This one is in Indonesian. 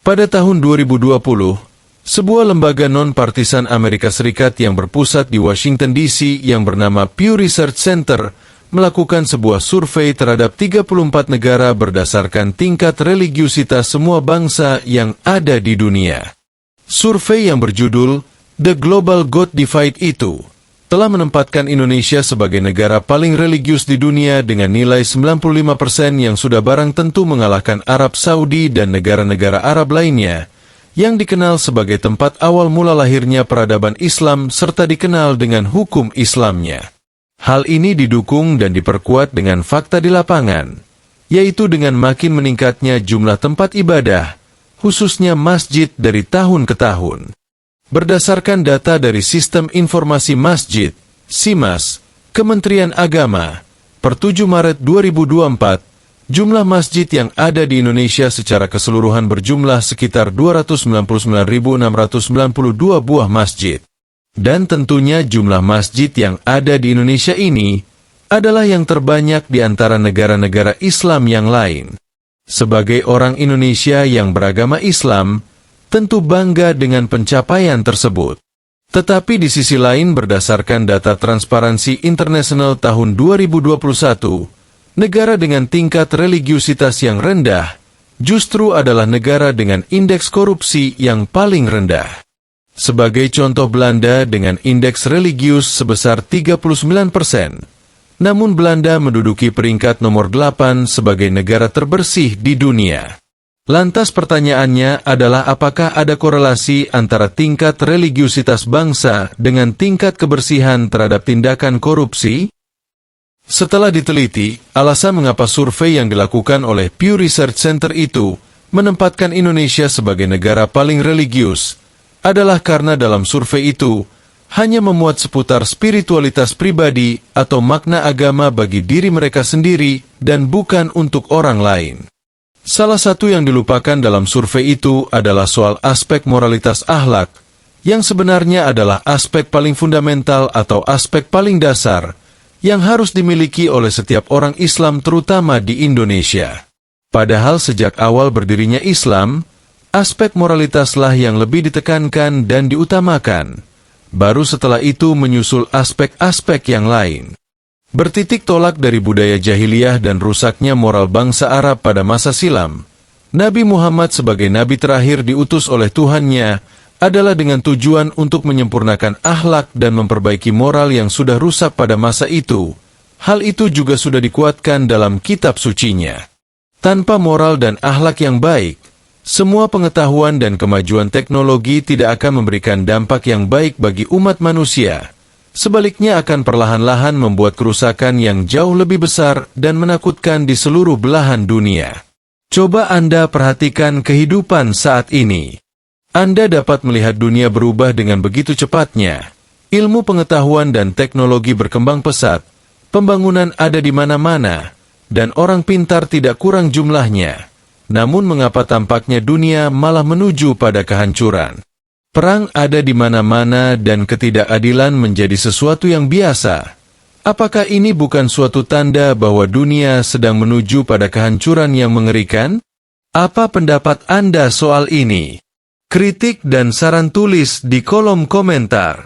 Pada tahun 2020, sebuah lembaga non-partisan Amerika Serikat yang berpusat di Washington DC yang bernama Pew Research Center melakukan sebuah survei terhadap 34 negara berdasarkan tingkat religiusitas semua bangsa yang ada di dunia. Survei yang berjudul The Global God Divide itu telah menempatkan Indonesia sebagai negara paling religius di dunia dengan nilai 95% yang sudah barang tentu mengalahkan Arab Saudi dan negara-negara Arab lainnya, yang dikenal sebagai tempat awal mula lahirnya peradaban Islam serta dikenal dengan hukum Islamnya. Hal ini didukung dan diperkuat dengan fakta di lapangan, yaitu dengan makin meningkatnya jumlah tempat ibadah, khususnya masjid dari tahun ke tahun. Berdasarkan data dari Sistem Informasi Masjid, SIMAS, Kementerian Agama, per 7 Maret 2024, jumlah masjid yang ada di Indonesia secara keseluruhan berjumlah sekitar 299.692 buah masjid. Dan tentunya jumlah masjid yang ada di Indonesia ini adalah yang terbanyak di antara negara-negara Islam yang lain. Sebagai orang Indonesia yang beragama Islam, tentu bangga dengan pencapaian tersebut. Tetapi di sisi lain berdasarkan data Transparansi International tahun 2021, negara dengan tingkat religiusitas yang rendah justru adalah negara dengan indeks korupsi yang paling rendah. Sebagai contoh, Belanda dengan indeks religius sebesar 39%, namun Belanda menduduki peringkat nomor 8 sebagai negara terbersih di dunia. Lantas pertanyaannya adalah apakah ada korelasi antara tingkat religiusitas bangsa dengan tingkat kebersihan terhadap tindakan korupsi? Setelah diteliti, alasan mengapa survei yang dilakukan oleh Pew Research Center itu menempatkan Indonesia sebagai negara paling religius adalah karena dalam survei itu hanya memuat seputar spiritualitas pribadi atau makna agama bagi diri mereka sendiri dan bukan untuk orang lain. Salah satu yang dilupakan dalam survei itu adalah soal aspek moralitas akhlak, yang sebenarnya adalah aspek paling fundamental atau aspek paling dasar, yang harus dimiliki oleh setiap orang Islam terutama di Indonesia. Padahal sejak awal berdirinya Islam, aspek moralitaslah yang lebih ditekankan dan diutamakan. Baru setelah itu menyusul aspek-aspek yang lain. Bertitik tolak dari budaya jahiliyah dan rusaknya moral bangsa Arab pada masa silam, Nabi Muhammad sebagai nabi terakhir diutus oleh Tuhannya adalah dengan tujuan untuk menyempurnakan akhlak dan memperbaiki moral yang sudah rusak pada masa itu. Hal itu juga sudah dikuatkan dalam kitab sucinya. Tanpa moral dan akhlak yang baik, semua pengetahuan dan kemajuan teknologi tidak akan memberikan dampak yang baik bagi umat manusia. Sebaliknya akan perlahan-lahan membuat kerusakan yang jauh lebih besar dan menakutkan di seluruh belahan dunia. Coba Anda perhatikan kehidupan saat ini. Anda dapat melihat dunia berubah dengan begitu cepatnya. Ilmu pengetahuan dan teknologi berkembang pesat, pembangunan ada di mana-mana, dan orang pintar tidak kurang jumlahnya. Namun mengapa tampaknya dunia malah menuju pada kehancuran? Perang ada di mana-mana dan ketidakadilan menjadi sesuatu yang biasa. Apakah ini bukan suatu tanda bahwa dunia sedang menuju pada kehancuran yang mengerikan? Apa pendapat Anda soal ini? Kritik dan saran tulis di kolom komentar.